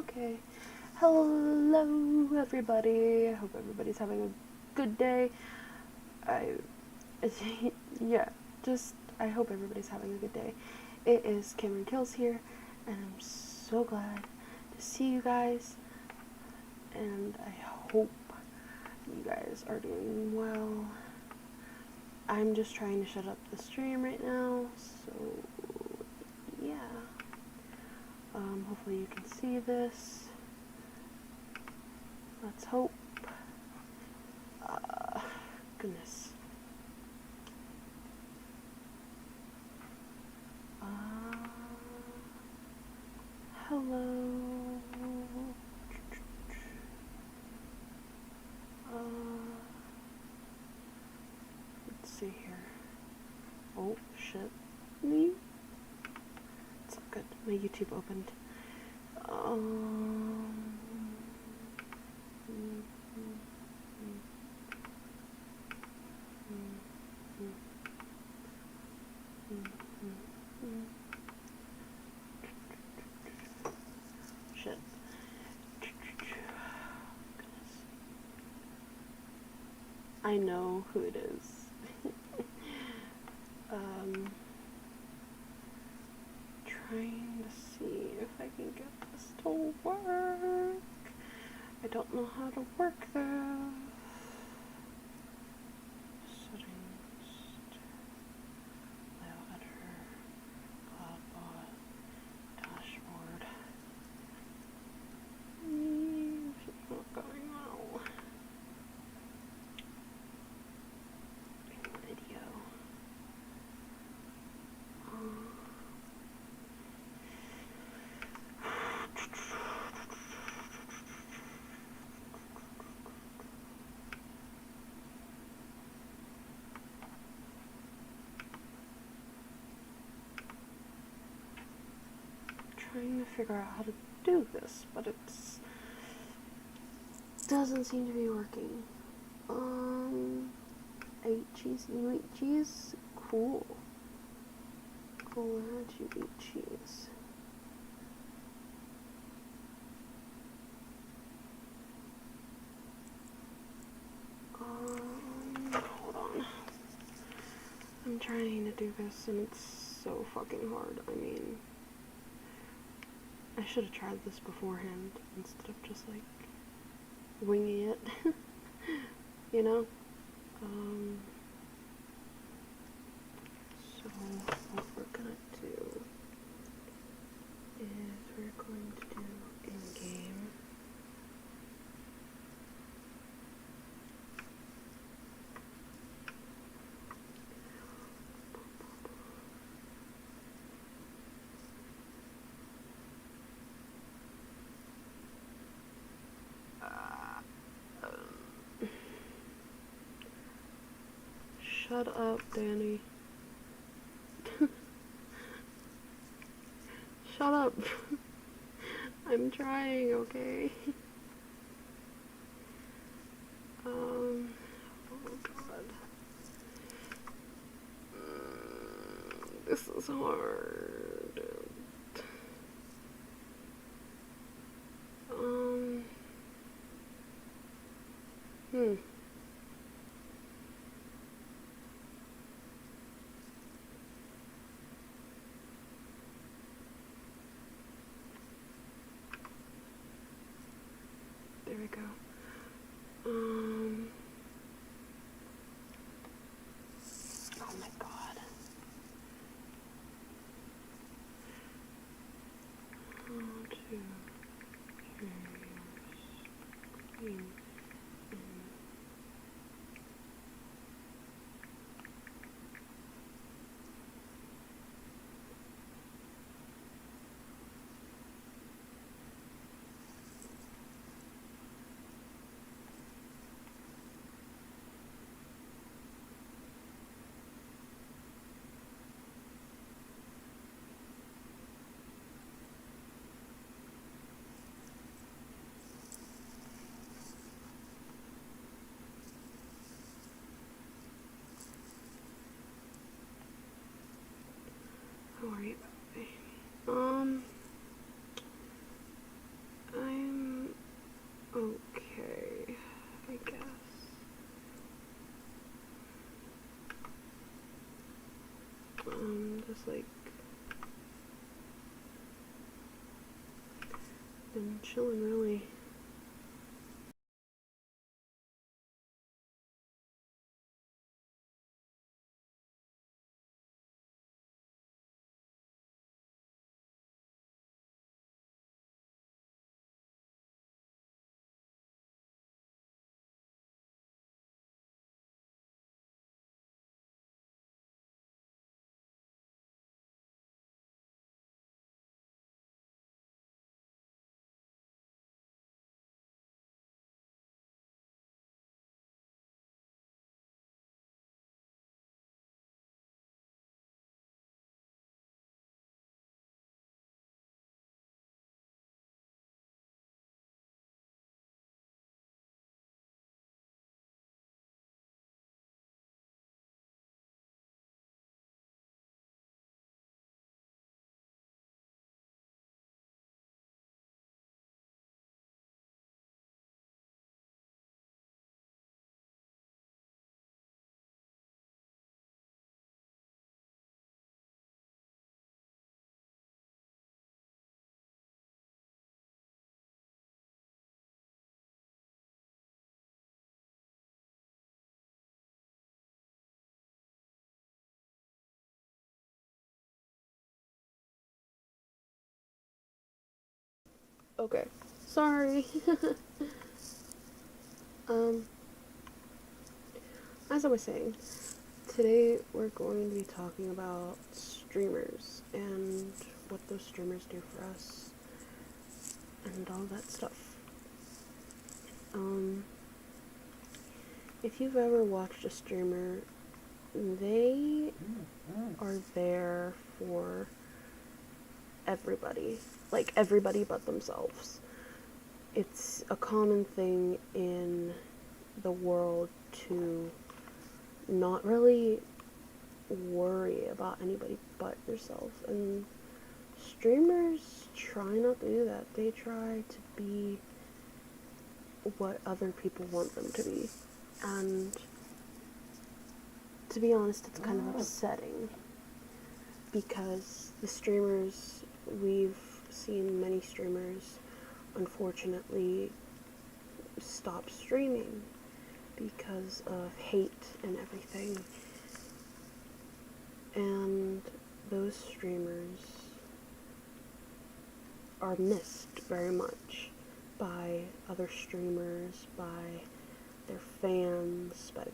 Okay. Hello, everybody. I hope everybody's having a good day. I, yeah, I hope everybody's having a good day. It is Cameron Kills here, and I'm so glad to see you guys, and I hope you guys are doing well. I'm just trying to shut up the stream right now, so yeah. Hopefully you can see this. Let's hope. Goodness. Hello. Let's see here. Oh, shit. Me? It's all good. My YouTube opened. Shit. I know who it is. Trying to see if I can get this to work. I don't know how to work this. Settings, layout editor, CloudBot, dashboard. It's not going well. Video. Trying to figure out how to do this, but it doesn't seem to be working. I eat cheese. You eat cheese? Cool. Glad you eat cheese. Hold on. I'm trying to do this and it's so fucking hard. I mean, I should have tried this beforehand instead of just like winging it. You know? So what we're gonna do is we're going to do in-game. Shut up, Danny. Shut up. I'm trying, okay? Oh god. This is hard. There we go. Oh my god. How to share your screen. How are you? Just like been chilling really. Okay, sorry. um, as I was saying, today we're going to be talking about streamers and what those streamers do for us and all that stuff. Um, if you've ever watched a streamer, they are there for everybody, like everybody but themselves. It's a common thing in the world to not really worry about anybody but yourself, and streamers try not to do that. They try to be what other people want them to be, and to be honest, it's kind of upsetting because the streamers, we've seen many streamers unfortunately stop streaming because of hate and everything. And those streamers are missed very much by other streamers, by their fans, by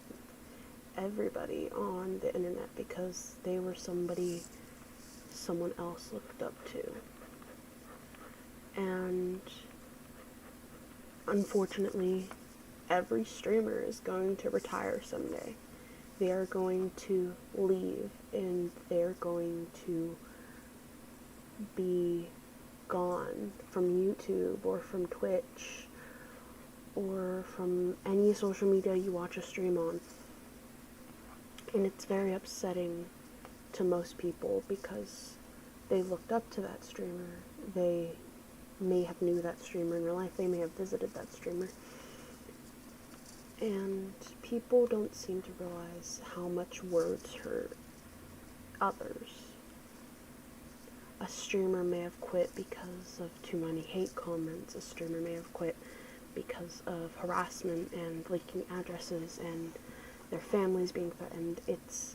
everybody on the internet because they were somebody someone else looked up to. And unfortunately, every streamer is going to retire someday. They are going to leave and they're going to be gone from YouTube or from Twitch or from any social media you watch a stream on. And it's very upsetting to most people because they looked up to that streamer. They may have knew that streamer in real life. They may have visited that streamer. And people don't seem to realize how much words hurt others. A streamer may have quit because of too many hate comments. A streamer may have quit because of harassment and leaking addresses and their families being threatened. It's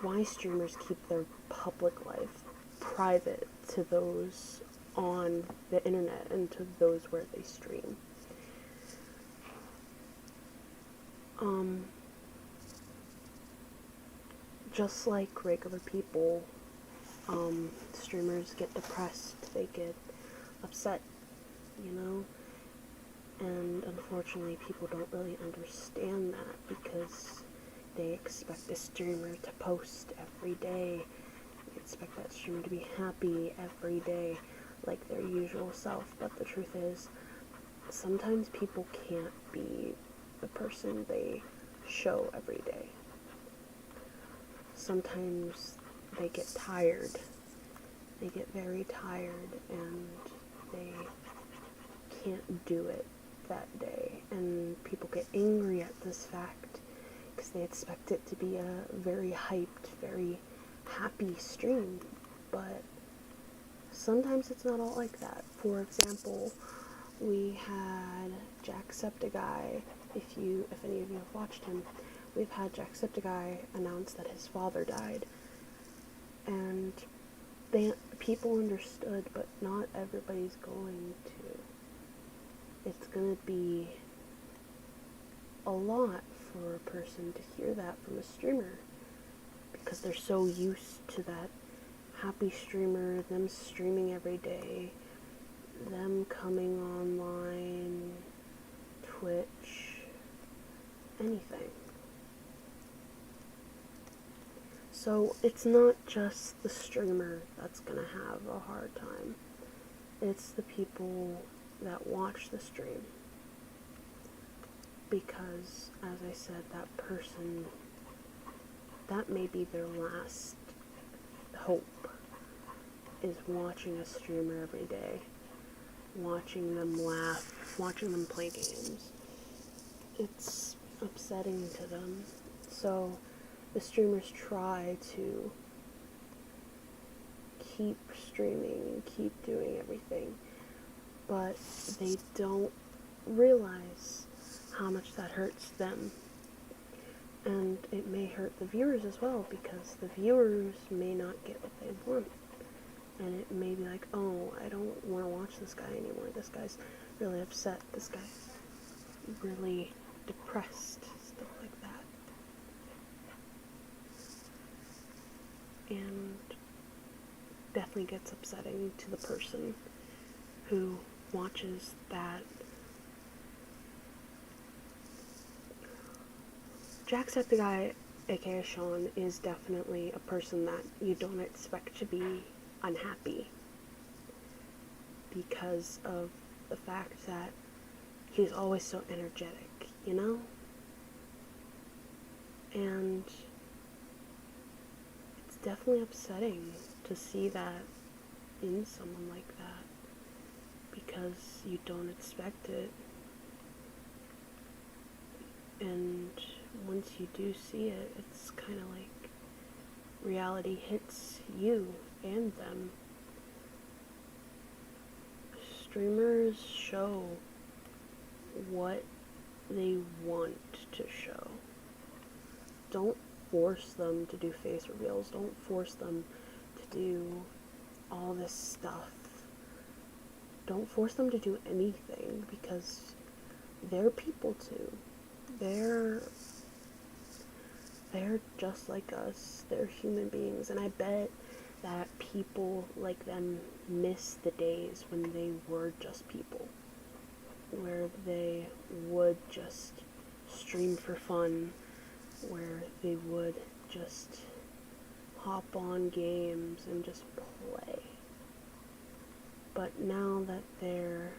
why streamers keep their public life private to those on the internet and to those where they stream. Just like regular people, streamers get depressed, they get upset, you know? And unfortunately, people don't really understand that because they expect a streamer to post every day. They expect that streamer to be happy every day, like their usual self. But the truth is, sometimes people can't be the person they show every day. Sometimes they get tired. They get very tired and they can't do it that day. And people get angry at this fact because they expect it to be a very hyped, very happy stream, but sometimes it's not all like that. For example, we had Jacksepticeye. If any of you have watched him, we've had Jacksepticeye announce that his father died, and people understood, but not everybody's going to. It's gonna be a lot for a person to hear that from a streamer, because they're so used to that happy streamer, them streaming every day, them coming online, Twitch, anything. So it's not just the streamer that's gonna have a hard time. It's the people that watch the stream. Because, as I said, that person, that may be their last hope, is watching a streamer every day, watching them laugh, watching them play games. It's upsetting to them. So the streamers try to keep streaming and keep doing everything, but they don't realize how much that hurts them. And it may hurt the viewers as well, because the viewers may not get what they want. And it may be like, oh, I don't want to watch this guy anymore. This guy's really upset. This guy's really depressed. Stuff like that. And definitely gets upsetting to the person who watches that. Jacksepticeye, aka Sean, is definitely a person that you don't expect to be unhappy, because of the fact that he's always so energetic, you know? And it's definitely upsetting to see that in someone like that, because you don't expect it. And once you do see it, it's kind of like reality hits you and them. Streamers show what they want to show. Don't force them to do face reveals. Don't force them to do all this stuff. Don't force them to do anything, because they're people too. They're just like us. They're human beings, and I bet that people like them miss the days when they were just people, where they would just stream for fun, where they would just hop on games and just play. But now that they're,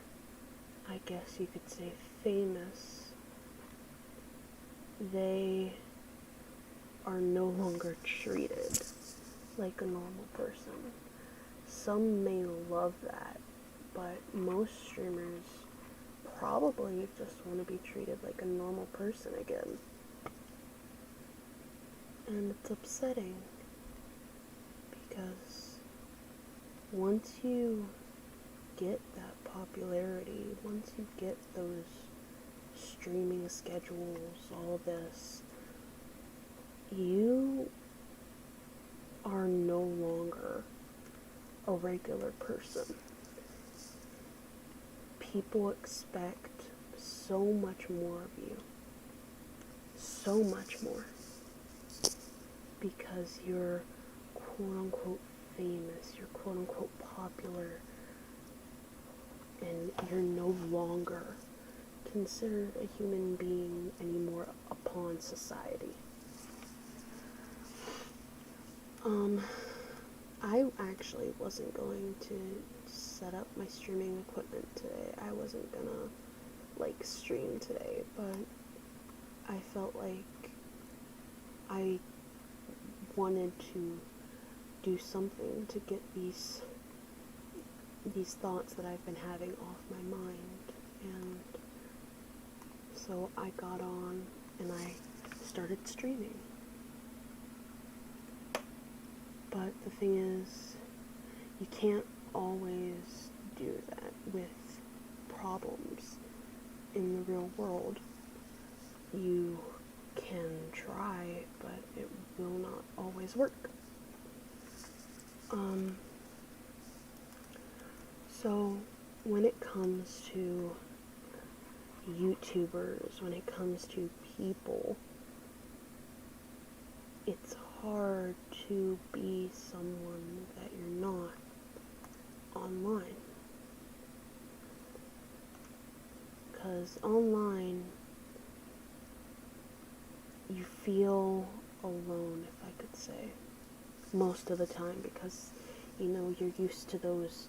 I guess you could say, famous, they are no longer treated like a normal person. Some may love that, but most streamers probably just want to be treated like a normal person again. And it's upsetting, because once you get that popularity, once you get those streaming schedules, all this, you are no longer a regular person. People expect so much more of you. So much more. Because you're quote-unquote famous, you're quote-unquote popular, and you're no longer considered a human being anymore upon society. I actually wasn't going to set up my streaming equipment today. I wasn't gonna, stream today, but I felt like I wanted to do something to get these thoughts that I've been having off my mind, and so I got on and I started streaming. But the thing is, you can't always do that with problems in the real world. You can try, but it will not always work. So when it comes to YouTubers, when it comes to people, it's hard to be someone that you're not online. Because online, you feel alone, if I could say, most of the time, because, you're used to those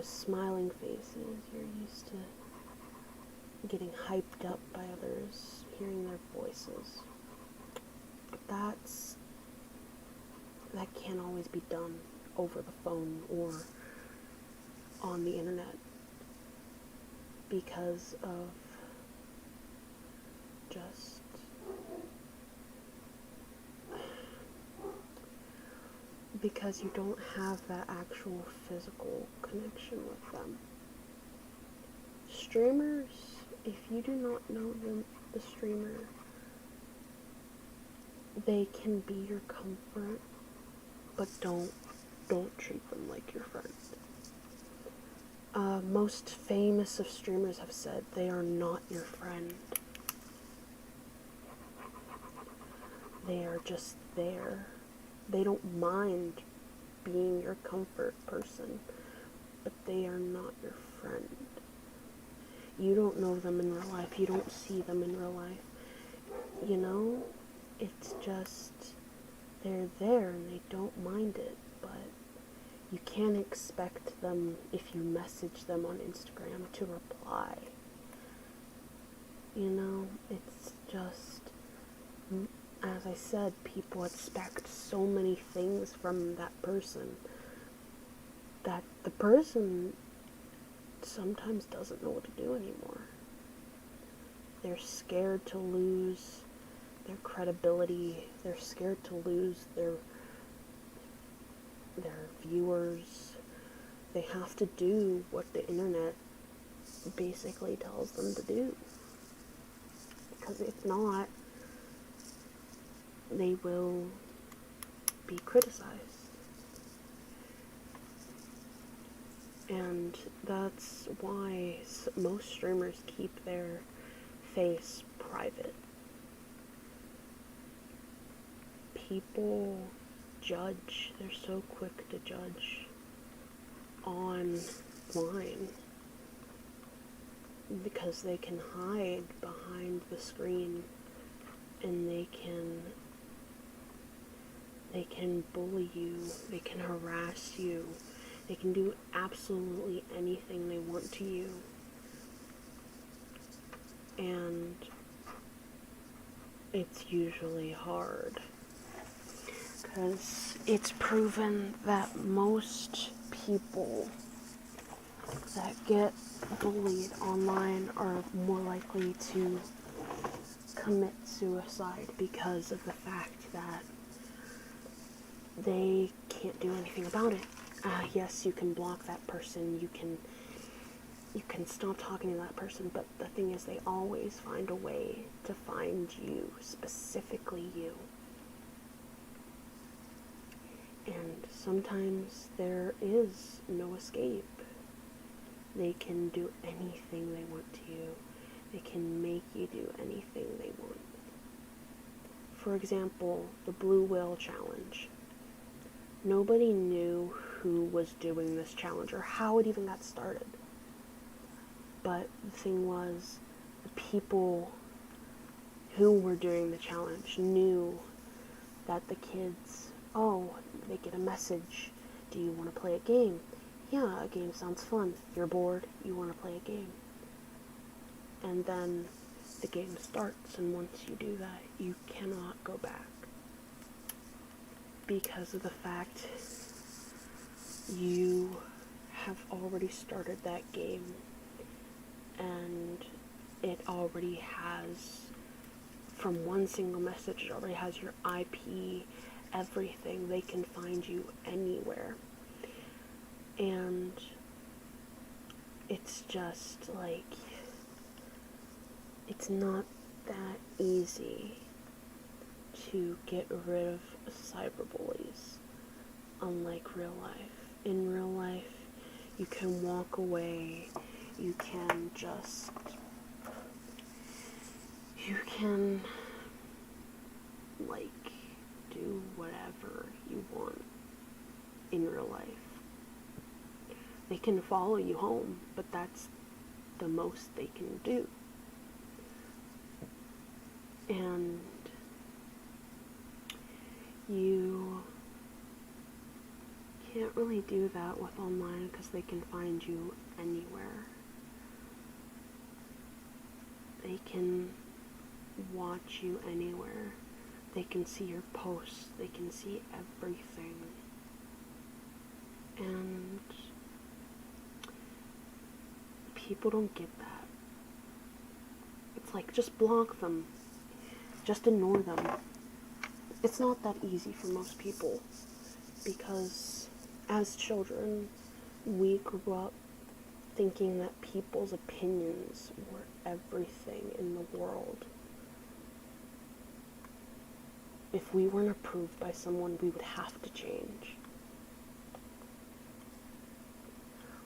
smiling faces, you're used to getting hyped up by others, hearing their voices. But that can't always be done over the phone or on the internet because of just because you don't have that actual physical connection with them. Streamers, if you do not know the streamer, they can be your comfort, but don't treat them like your friend. Most famous of streamers have said they are not your friend. They are just there. They don't mind being your comfort person, but they are not your friend. You don't know them in real life. You don't see them in real life. It's just, they're there and they don't mind it, but you can't expect them, if you message them on Instagram, to reply. It's just, as I said, people expect so many things from that person that the person sometimes doesn't know what to do anymore. They're scared to lose their credibility. They're scared to lose their viewers. They have to do what the internet basically tells them to do. Because if not, they will be criticized. And that's why most streamers keep their face private. People judge. They're so quick to judge online because they can hide behind the screen and they can bully you, they can harass you, they can do absolutely anything they want to you. And it's usually hard because it's proven that most people that get bullied online are more likely to commit suicide because of the fact that they can't do anything about it. Yes, you can block that person, you can stop talking to that person, but the thing is, they always find a way to find you, specifically you. And sometimes there is no escape. They can do anything they want to you. They can make you do anything they want. For example, the Blue Whale Challenge. Nobody knew who was doing this challenge or how it even got started. But the thing was, the people who were doing the challenge knew that the kids, they get a message. Do you want to play a game? Yeah, a game sounds fun. You're bored, you want to play a game. And then the game starts, and once you do that, you cannot go back. Because of the fact you have already started that game, and it already has, from one single message, it already has your IP everything. They can find you anywhere. And it's just like, it's not that easy to get rid of cyberbullies, unlike real life. In real life, you can walk away, you can like do whatever you want in real life. They can follow you home, but that's the most they can do. And you can't really do that with online because they can find you anywhere. They can watch you anywhere. They can see your posts. They can see everything. And people don't get that. It's like, just block them. Just ignore them. It's not that easy for most people, because as children, we grew up thinking that people's opinions were everything in the world. If we weren't approved by someone, we would have to change.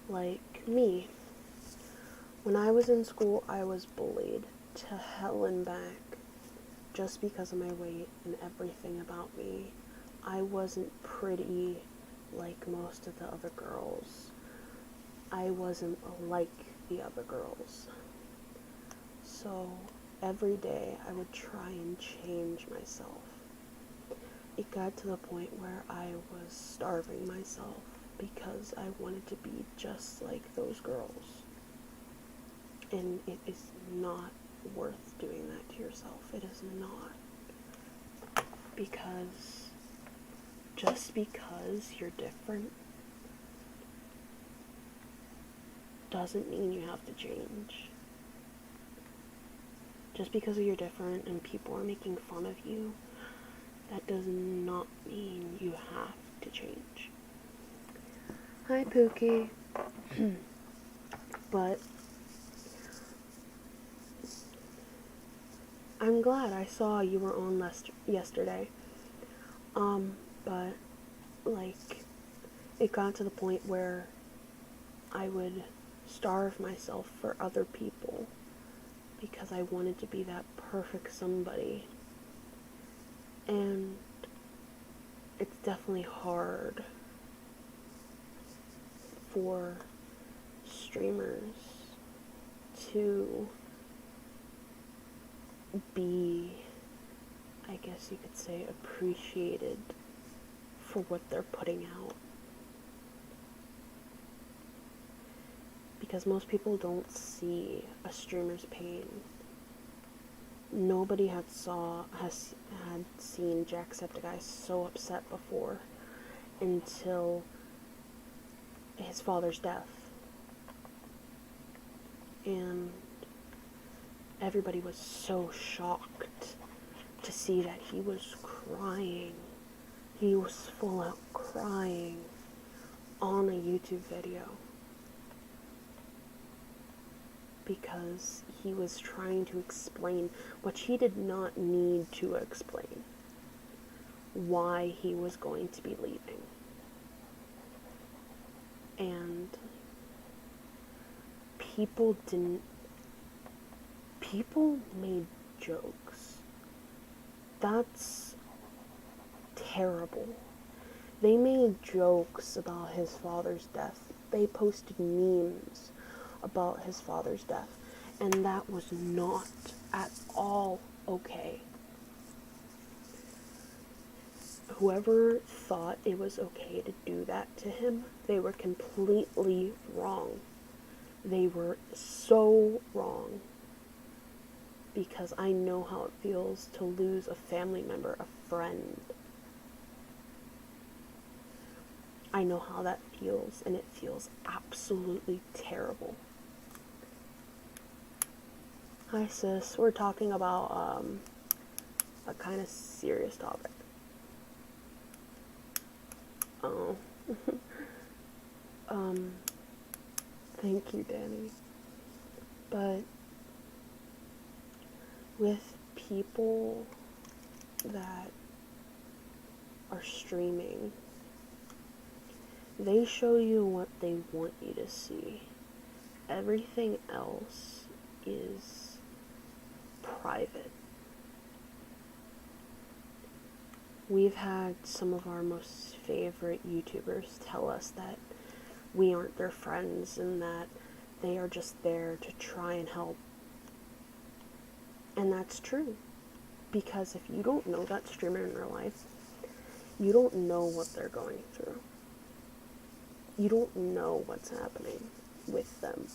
Like me. When I was in school, I was bullied to hell and back just because of my weight and everything about me. I wasn't pretty like most of the other girls. I wasn't like the other girls. So every day I would try and change myself. It got to the point where I was starving myself because I wanted to be just like those girls. And it is not worth doing that to yourself. It is not. Because just because you're different doesn't mean you have to change. Just because you're different and people are making fun of you, that does not mean you have to change. Hi, Pookie. But I'm glad I saw you were on yesterday. But, like, it got to the point where I would starve myself for other people because I wanted to be that perfect somebody. And it's definitely hard for streamers to be, I guess you could say, appreciated for what they're putting out. Because most people don't see a streamer's pain. Nobody has seen Jacksepticeye so upset before until his father's death. And everybody was so shocked to see that he was crying. He was full out crying on a YouTube video. Because he was trying to explain, which he did not need to explain, why he was going to be leaving. And people made jokes. That's terrible. They made jokes about his father's death. They posted memes about his father's death, and that was not at all okay. Whoever thought it was okay to do that to him, they were completely wrong. They were so wrong. Because I know how it feels to lose a family member, a friend. I know how that feels, and it feels absolutely terrible. Hi sis, we're talking about a kind of serious topic. Thank you, Danny. But with people that are streaming, they show you what they want you to see. Everything else is private. We've had some of our most favorite YouTubers tell us that we aren't their friends and that they are just there to try and help. And that's true. Because if you don't know that streamer in real life, you don't know what they're going through. You don't know what's happening with them.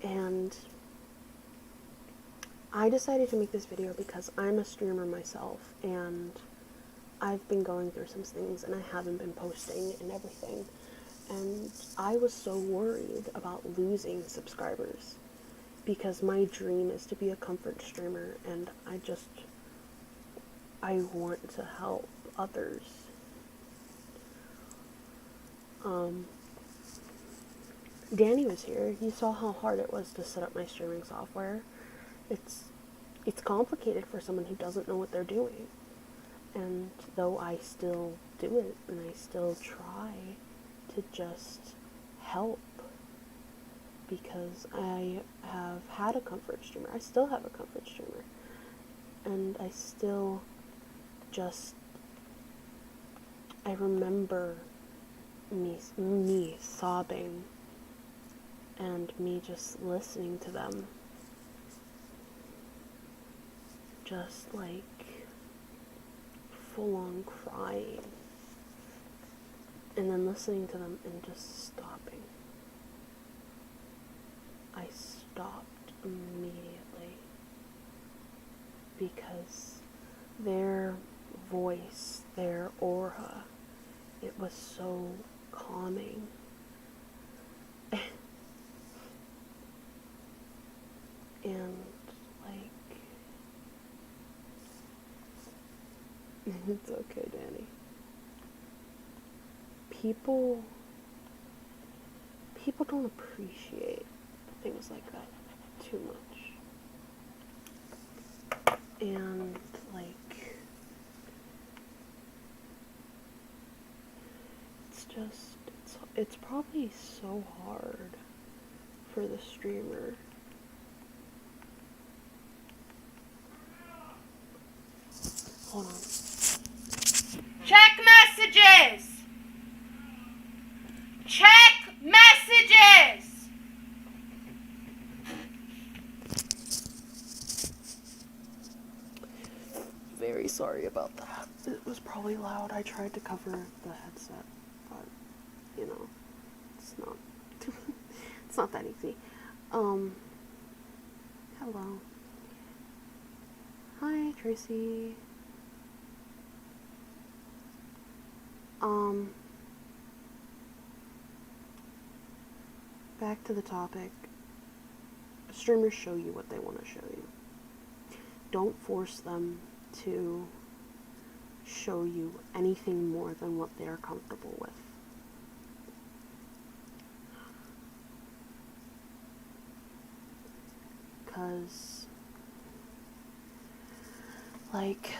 And I decided to make this video because I'm a streamer myself, and I've been going through some things, and I haven't been posting and everything. And I was so worried about losing subscribers, because my dream is to be a comfort streamer, and I want to help others. Danny was here. He saw how hard it was to set up my streaming software. It's complicated for someone who doesn't know what they're doing. And though I still do it, and I still try to just help, because I have had a comfort streamer. I still have a comfort streamer. And I still I remember me sobbing and me just listening to them, just like full on crying, and then listening to them and just stopping. I stopped immediately because their voice, their aura, it was so calming. And like, it's okay, Danny. People don't appreciate things like that too much. And like, it's probably so hard for the streamer. Hold on. Check messages! Check messages! Very sorry about that. It was probably loud. I tried to cover the headset, but you know, it's not it's not that easy. Hello. Hi, Tracy. Back to the topic. Streamers show you what they want to show you. Don't force them to show you anything more than what they are comfortable with. Because, like,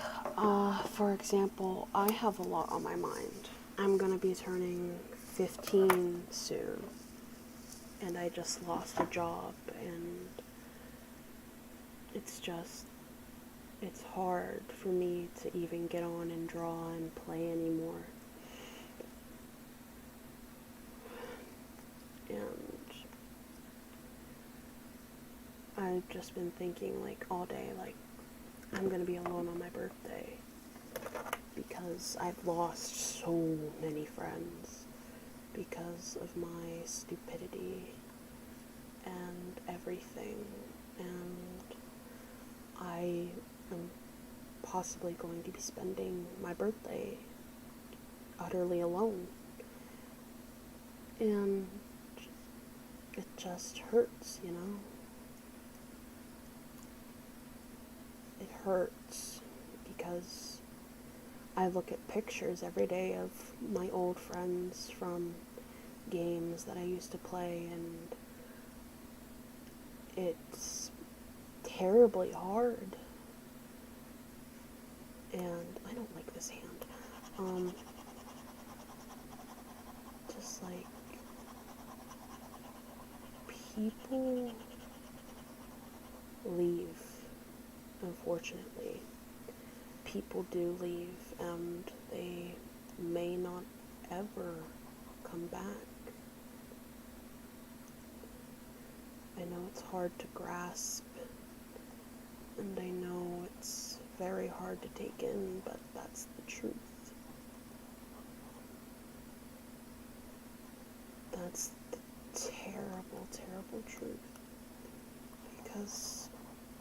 for example, I have a lot on my mind. I'm gonna be turning 15 soon, and I just lost a job, and it's hard for me to even get on and draw and play anymore. And I've just been thinking, like, all day, like, I'm gonna be alone on my birthday, because I've lost so many friends because of my stupidity and everything, and I am possibly going to be spending my birthday utterly alone, and it just hurts, you know? It hurts because I look at pictures every day of my old friends from games that I used to play, and it's terribly hard. And I don't like this hand. Just like people leave, unfortunately. People do leave, and they may not ever come back. I know it's hard to grasp, and I know it's very hard to take in, but that's the truth. That's the terrible, terrible truth. Because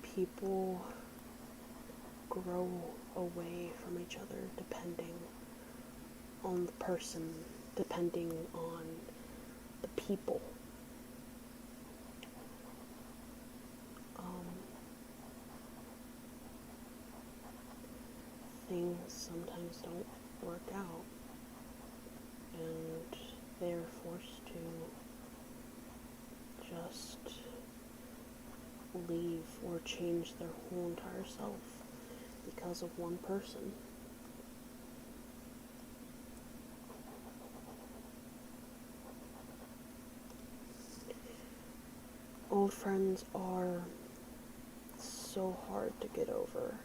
people grow away from each other depending on the person, depending on the people. Things sometimes don't work out, and they're forced to just leave or change their whole entire self because of one person. Old friends are so hard to get over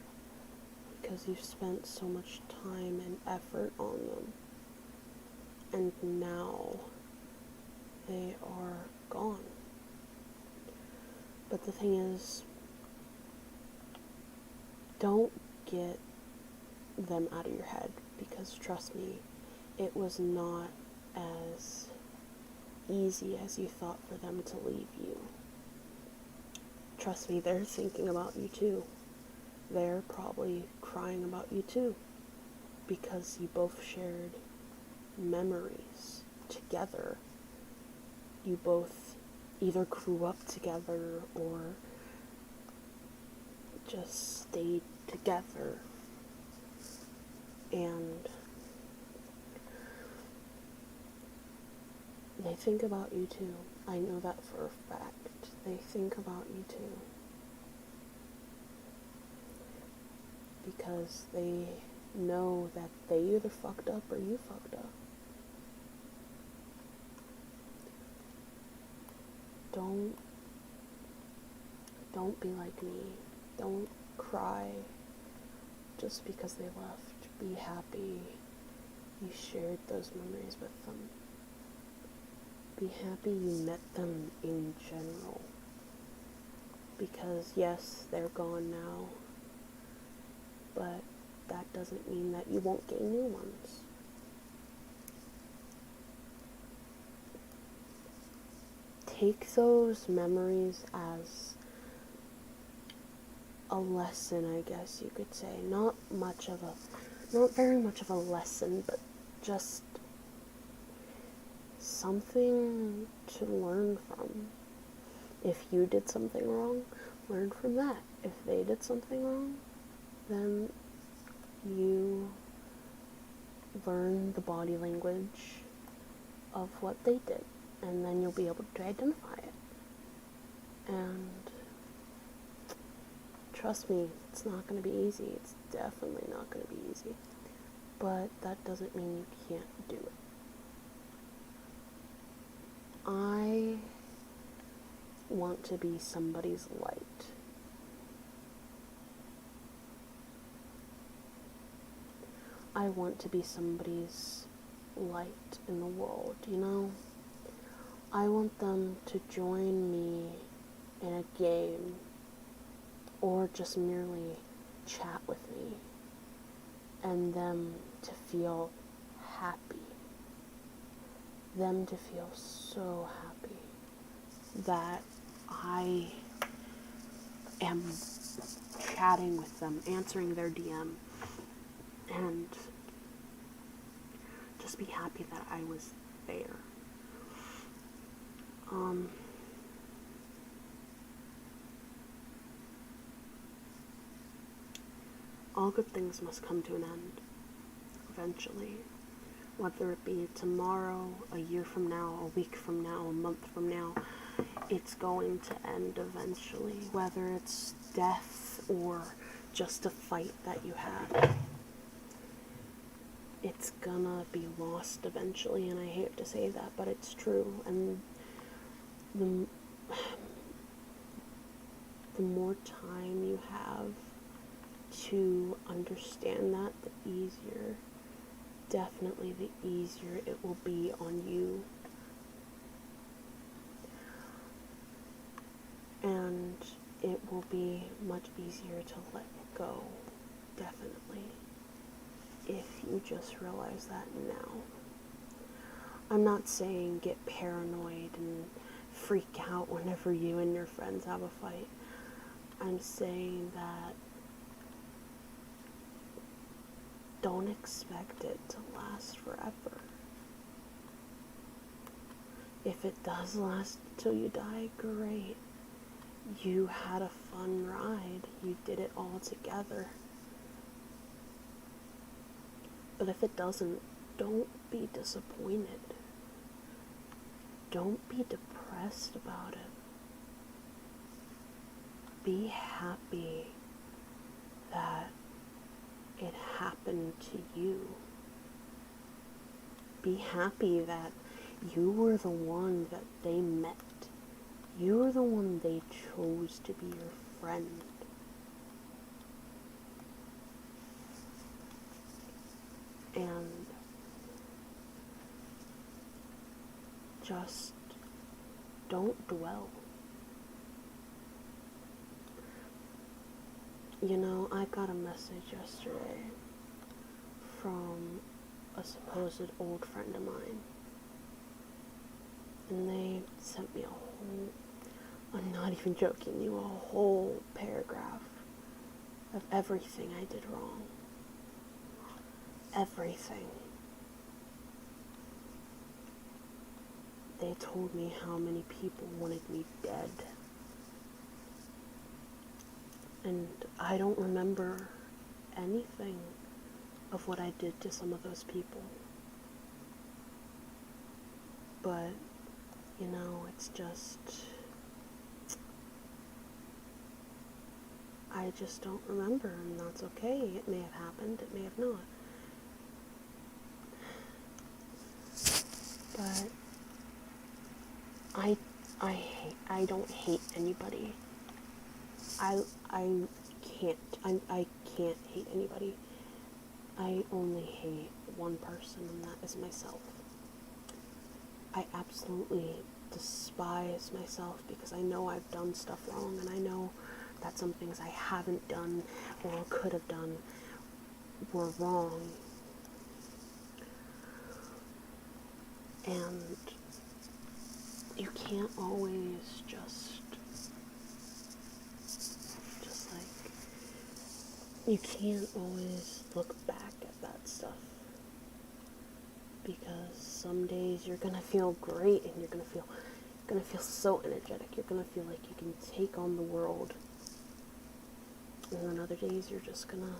because you've spent so much time and effort on them, and now they are gone. But the thing is, don't get them out of your head, because trust me, it was not as easy as you thought for them to leave you. Trust me, they're thinking about you too. They're probably crying about you too, because you both shared memories together. You both either grew up together or just stayed together. And they think about you too. I know that for a fact. They think about you too. Because they know that they either fucked up or you fucked up. Don't be like me. Don't cry just because they left. Be happy you shared those memories with them. Be happy you met them in general. Because yes, they're gone now, but that doesn't mean that you won't gain new ones. Take those memories as a lesson, I guess you could say. Not very much of a lesson, but just something to learn from. If you did something wrong, learn from that. If they did something wrong, then you learn the body language of what they did, and then you'll be able to identify it. And trust me, it's not going to be easy. It's definitely not going to be easy. But that doesn't mean you can't do it. I want to be somebody's light. I want to be somebody's light in the world, you know? I want them to join me in a game or just merely chat with me, and them to feel happy. Them to feel so happy that I am chatting with them, answering their DM, and just be happy that I was there. All good things must come to an end. eventually. Whether it be tomorrow, a year from now, a week from now, a month from now, it's going to end eventually. Whether it's death or just a fight that you had, it's gonna be lost eventually, and I hate to say that, but it's true. And the more time you have to understand that, the easier, definitely the easier it will be on you. And it will be much easier to let go, definitely, if you just realize that now. I'm not saying get paranoid and freak out whenever you and your friends have a fight. I'm saying that don't expect it to last forever. If it does last till you die, great. You had a fun ride. You did it all together. But if it doesn't, don't be disappointed. Don't be depressed about it. Be happy that it happened to you. Be happy that you were the one that they met. You were the one they chose to be your friend. And just don't dwell. You know, I got a message yesterday from a supposed old friend of mine. And they sent me I'm not even joking you, a whole paragraph of everything I did wrong. Everything. They told me how many people wanted me dead. And I don't remember anything of what I did to some of those people. But, you know, it's just, I just don't remember, and that's okay. It may have happened, it may have not. But I don't hate anybody. I can't hate anybody. I only hate one person, and that is myself. I absolutely despise myself because I know I've done stuff wrong, and I know that some things I haven't done or could have done were wrong. And you can't always just like, you can't always look back at that stuff, because some days you're gonna feel great and you're gonna feel so energetic. You're gonna feel like you can take on the world, and then other days you're just gonna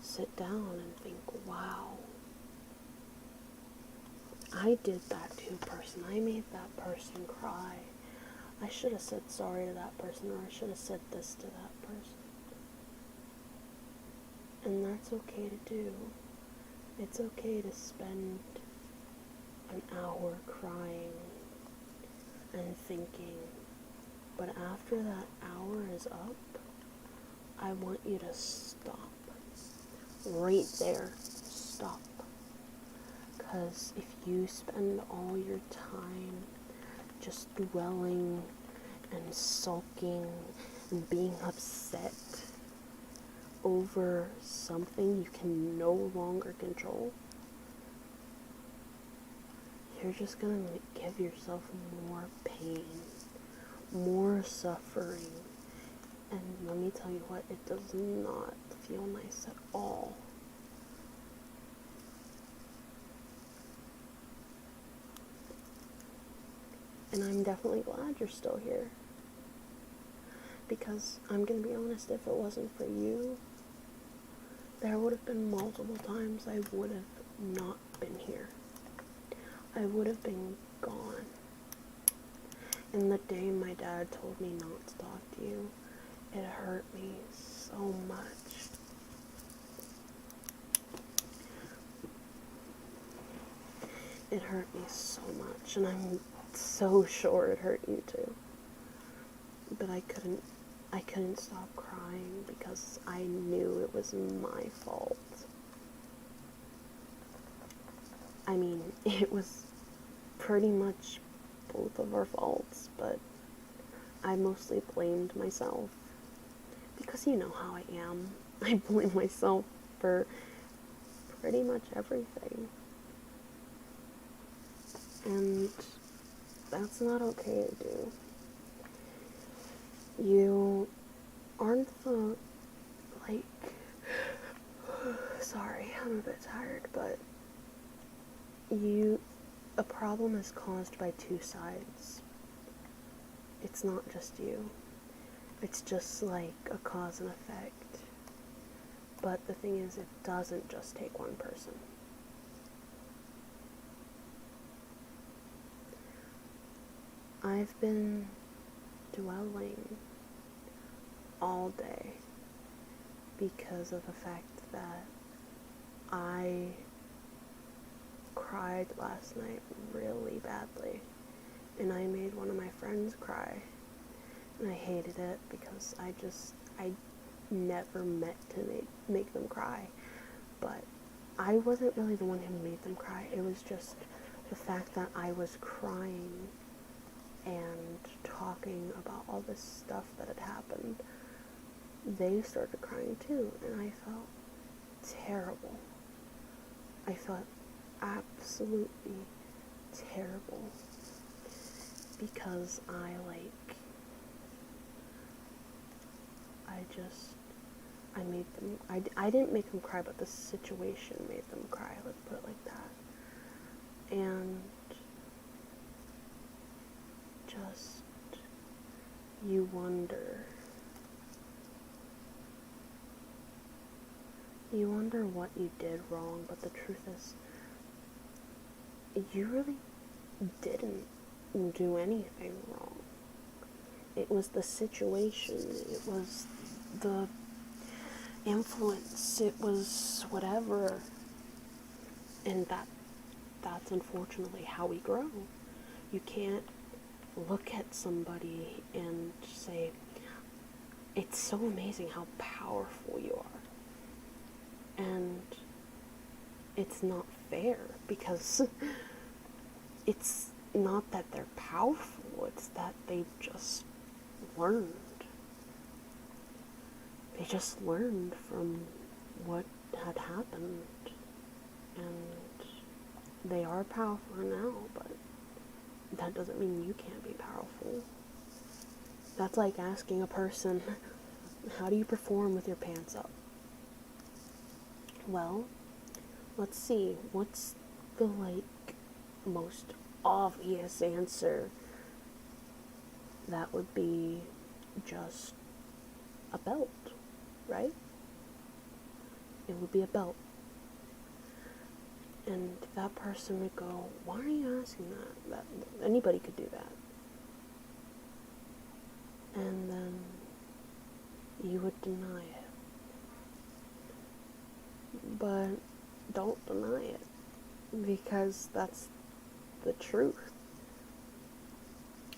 sit down and think, wow, I did that to a person. I made that person cry. I should have said sorry to that person, or I should have said this to that person. And that's okay to do. It's okay to spend an hour crying and thinking. But after that hour is up, I want you to stop. Right there. Stop. Because if you spend all your time just dwelling and sulking and being upset over something you can no longer control, you're just going to give yourself more pain, more suffering. And let me tell you what, it does not feel nice at all. And I'm definitely glad you're still here. Because I'm going to be honest, if it wasn't for you, there would have been multiple times I would have not been here. I would have been gone. And the day my dad told me not to talk to you, it hurt me so much. It hurt me so much, and I'm so sure it hurt you too. But I couldn't stop crying because I knew it was my fault. I mean, it was pretty much both of our faults, but I mostly blamed myself. Because you know how I am. I blame myself for pretty much everything. And that's not okay to do. You aren't the, like, sorry, I'm a bit tired, but a problem is caused by two sides. It's not just you. It's just like a cause and effect. But the thing is, it doesn't just take one person. I've been dwelling all day because of the fact that I cried last night really badly, and I made one of my friends cry, and I hated it because I never meant to make them cry, but I wasn't really the one who made them cry. It was just the fact that I was crying and talking about all this stuff that had happened. They started crying too, and I felt terrible. I felt absolutely terrible because I made them, I didn't make them cry, but the situation made them cry, let's put it like that. And just, you wonder what you did wrong, but the truth is, you really didn't do anything wrong. It was the situation, it was the influence, it was whatever, and that's unfortunately how we grow. You can't look at somebody and say, it's so amazing how powerful you are. And it's not fair, because it's not that they're powerful, it's that they just learned. They just learned from what had happened, and they are powerful now, but that doesn't mean you can't be powerful. That's like asking a person, how do you perform with your pants up? Well, let's see, what's the, most obvious answer? That would be just a belt, right? It would be a belt. And that person would go, why are you asking that? Anybody could do that. And then you would deny it. But don't deny it, because that's the truth.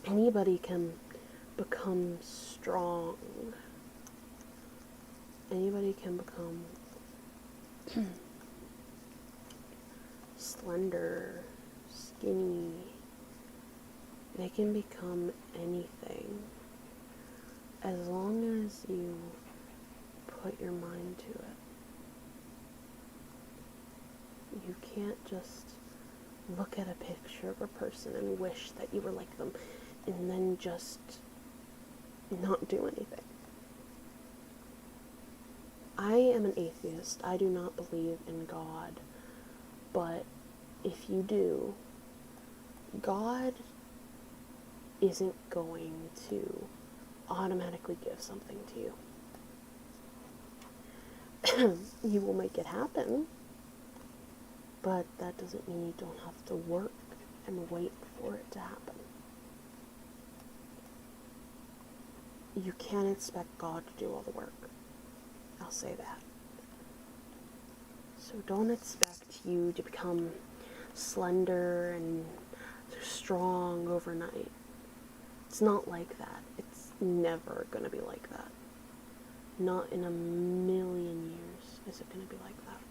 Anybody can become strong. Anybody can become slender, skinny. They can become anything as long as you put your mind to it. You can't just look at a picture of a person and wish that you were like them and then just not do anything. I am an atheist. I do not believe in God. But if you do, God isn't going to automatically give something to you. you will make it happen, but that doesn't mean you don't have to work and wait for it to happen. You can't expect God to do all the work. I'll say that. So don't expect you to become slender and strong overnight. It's not like that. It's never going to be like that. Not in a million years is it going to be like that.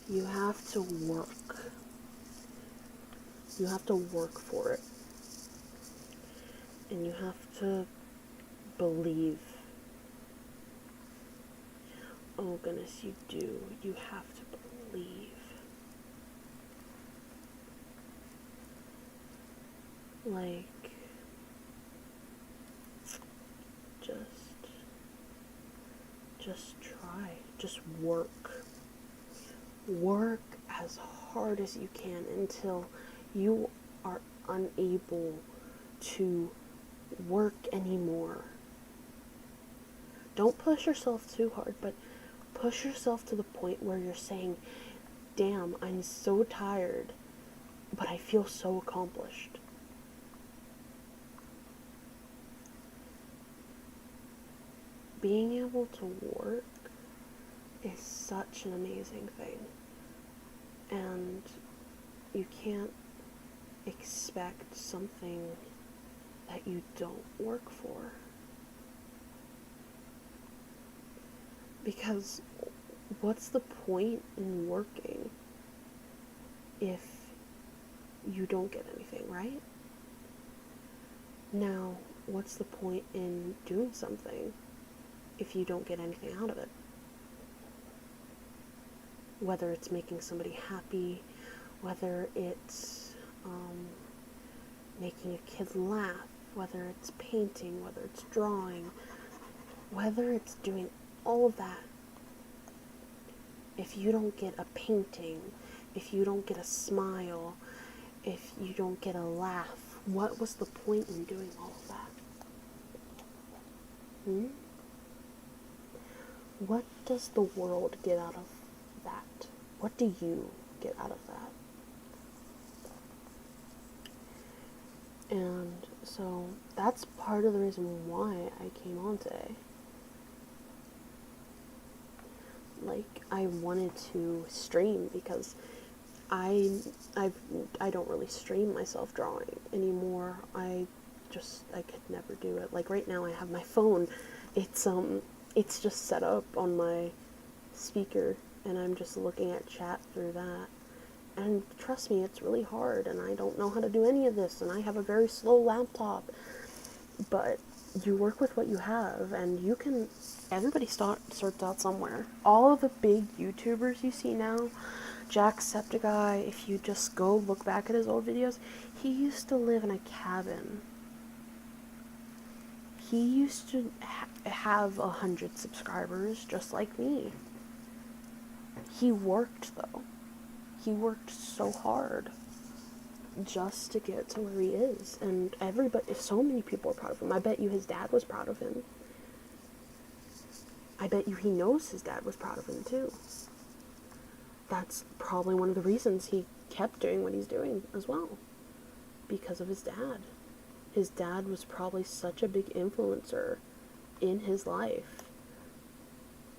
You have to work. You have to work for it. And you have to believe. Oh goodness, you do. You have to believe. Like, just try. Just work. Work as hard as you can until you are unable to work anymore. Don't push yourself too hard, but push yourself to the point where you're saying, damn, I'm so tired, but I feel so accomplished. Being able to work is such an amazing thing. And you can't expect something that you don't work for. Because what's the point in working if you don't get anything, right? Now, what's the point in doing something if you don't get anything out of it? Whether it's making somebody happy, whether it's making a kid laugh, whether it's painting, whether it's drawing, whether it's doing all of that. If you don't get a painting, if you don't get a smile, if you don't get a laugh, what was the point in doing all of that? What does the world get out of that? What do you get out of that? And so that's part of the reason why I came on today. Like, I wanted to stream because I don't really stream myself drawing anymore. I could never do it. Like right now I have my phone. It's just set up on my speaker and I'm just looking at chat through that. And trust me, it's really hard and I don't know how to do any of this and I have a very slow laptop. But you work with what you have and you can, everybody starts out somewhere. All of the big YouTubers you see now, Jacksepticeye, if you just go look back at his old videos, he used to live in a cabin. He used to have 100 subscribers just like me. He worked though. He worked so hard just to get to where he is. And so many people are proud of him. I bet you his dad was proud of him. I bet you he knows his dad was proud of him too. That's probably one of the reasons he kept doing what he's doing as well. Because of his dad. His dad was probably such a big influencer in his life.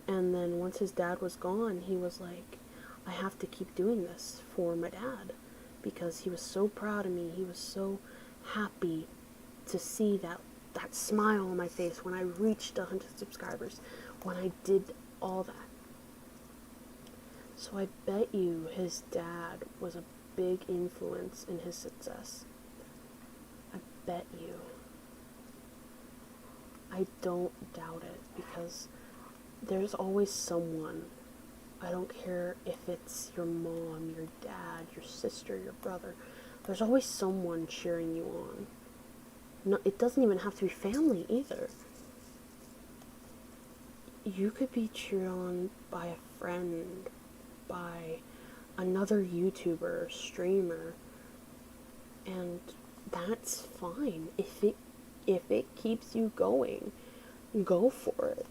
And then once his dad was gone, he was like, I have to keep doing this for my dad. Because he was so proud of me. He was so happy to see that smile on my face when I reached 100 subscribers. When I did all that. So I bet you his dad was a big influence in his success. I bet you. I don't doubt it because there's always someone. I don't care if it's your mom, your dad, your sister, your brother. There's always someone cheering you on. No, it doesn't even have to be family either. You could be cheered on by a friend, by another YouTuber, streamer, and that's fine. If it keeps you going, go for it.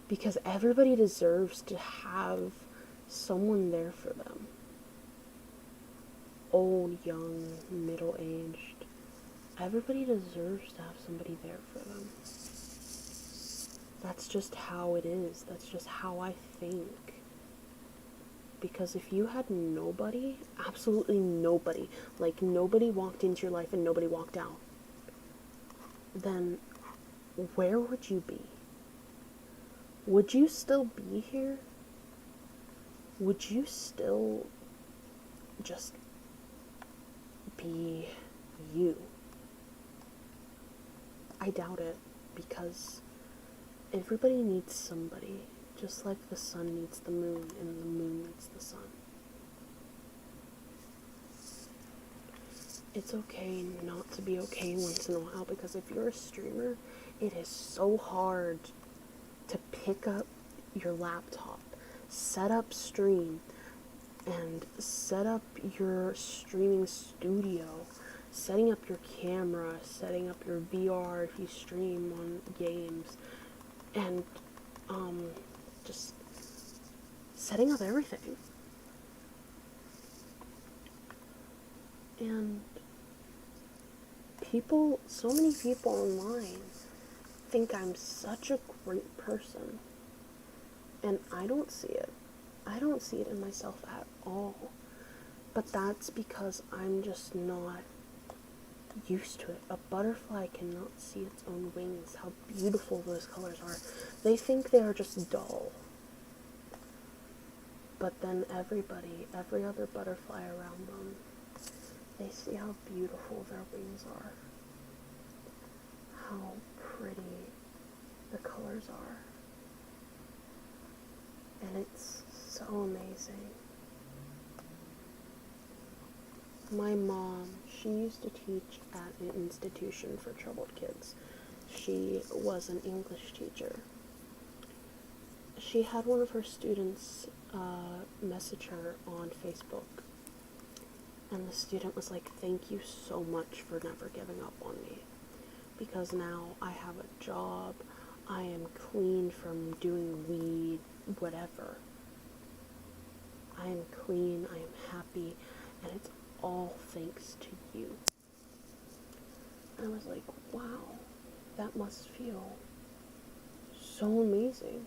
because everybody deserves to have someone there for them. Old, young, middle-aged. Everybody deserves to have somebody there for them. That's just how it is. That's just how I think. Because if you had nobody, absolutely nobody, like nobody walked into your life and nobody walked out, then where would you be? Would you still be here? Would you still just be you? I doubt it, because everybody needs somebody, just like the sun needs the moon and the moon needs the sun. It's okay not to be okay once in a while, because if you're a streamer, it is so hard to pick up your laptop, set up stream, and set up your streaming studio, setting up your camera, setting up your VR if you stream on games, and just setting up everything. And so many people online think I'm such a great person, and I don't see it. I don't see it in myself at all. But that's because I'm just not used to it. A butterfly cannot see its own wings, how beautiful those colors are. They think they are just dull. But then every other butterfly around them, they see how beautiful their wings are. How pretty the colors are. And it's so amazing. My mom, she used to teach at an institution for troubled kids. She was an English teacher. She had one of her students message her on Facebook. And the student was like, "Thank you so much for never giving up on me. Because now I have a job, I am clean from doing weed, whatever. I am clean, I am happy, and it's all thanks to you." And I was like, wow, that must feel so amazing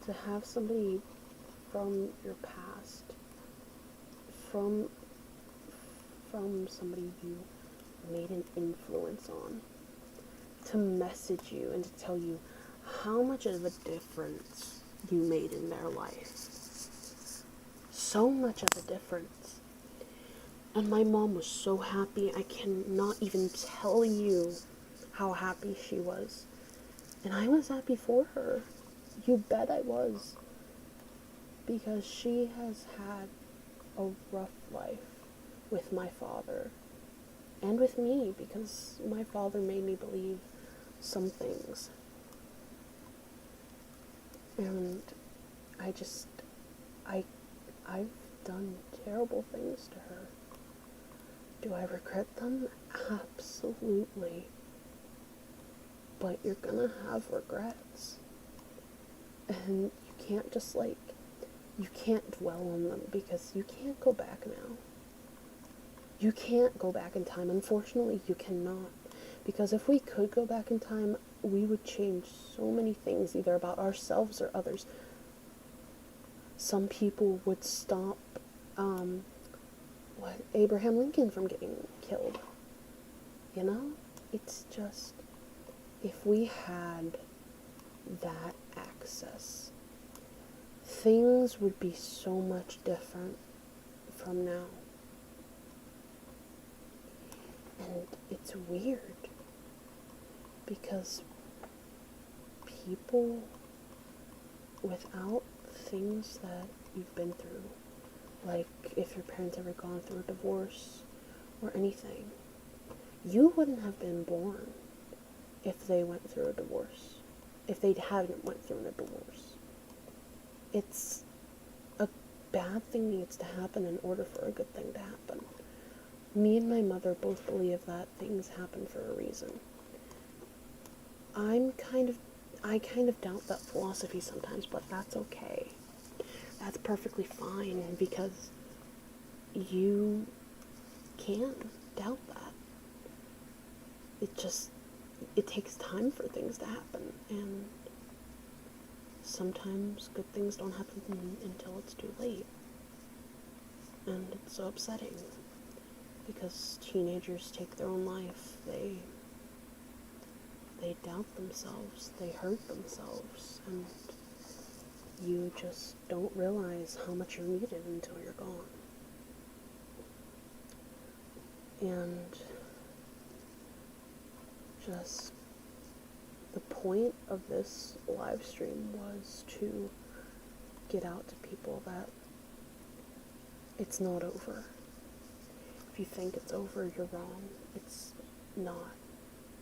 to have somebody from your past, from somebody you made an influence on, to message you and to tell you how much of a difference you made in their life. So much of a difference. And my mom was so happy. I cannot even tell you how happy she was. And I was happy for her. You bet I was. Because she has had a rough life with my father. And with me, because my father made me believe some things. And I've done terrible things to her. Do I regret them? Absolutely. But you're gonna have regrets. And you can't just you can't dwell on them, because you can't go back now. You can't go back in time. Unfortunately, you cannot. Because if we could go back in time, we would change so many things, either about ourselves or others. Some people would stop Abraham Lincoln from getting killed. You know? It's just, if we had that access, things would be so much different from now. And it's weird, because people without things that you've been through, like if your parents ever gone through a divorce or anything, you wouldn't have been born if they went through a divorce, if they hadn't went through a divorce. It's a bad thing needs to happen in order for a good thing to happen. Me and my mother both believe that things happen for a reason. I kind of doubt that philosophy sometimes, but that's okay. That's perfectly fine, because you can doubt that. It takes time for things to happen, and sometimes good things don't happen until it's too late. And it's so upsetting, because teenagers take their own life. They doubt themselves, they hurt themselves, and you just don't realize how much you're needed until you're gone. And just the point of this live stream was to get out to people that it's not over. If you think it's over, you're wrong. It's not.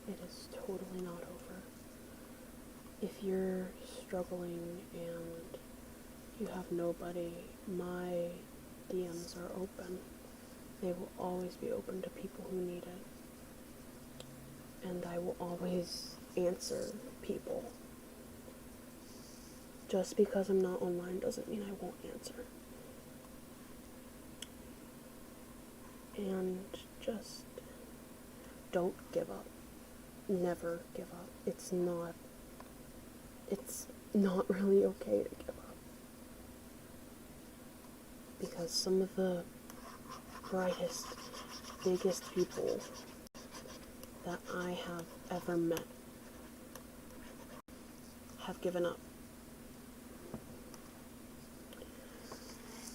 It is totally not over. If you're struggling and you have nobody, my DMs are open. They will always be open to people who need it. And I will always answer people. Just because I'm not online doesn't mean I won't answer. And just don't give up. Never give up. It's not really okay to give up. Because some of the brightest, biggest people that I have ever met have given up.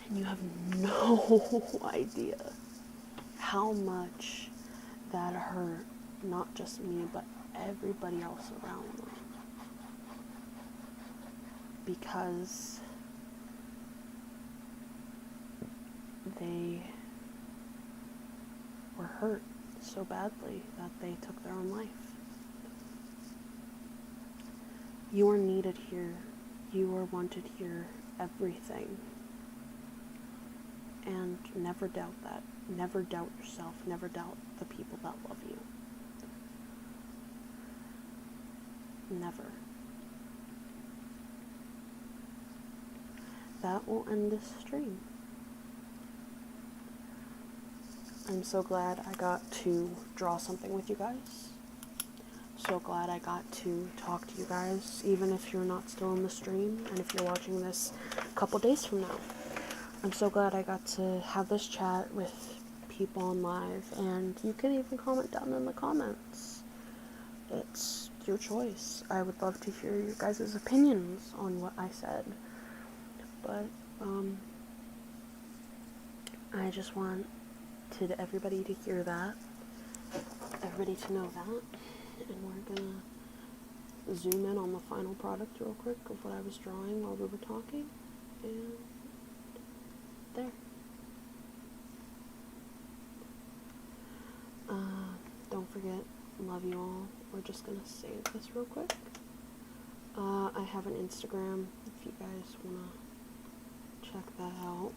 And you have no idea how much that hurt not just me, but everybody else around them. Because they were hurt so badly that they took their own life. You are needed here. You are wanted here. Everything. And never doubt that. Never doubt yourself. Never doubt the people that love you. Never. That will end this stream. I'm so glad I got to draw something with you guys. So glad I got to talk to you guys, even if you're not still in the stream, and if you're watching this a couple days from now. I'm so glad I got to have this chat with people on live, and you can even comment down in the comments. It's your choice. I would love to hear your guys' opinions on what I said. But, I just wanted everybody to hear that, everybody to know that, and we're gonna zoom in on the final product real quick of what I was drawing while we were talking, and there. Don't forget, love you all. We're just gonna save this real quick. I have an Instagram if you guys wanna check that out.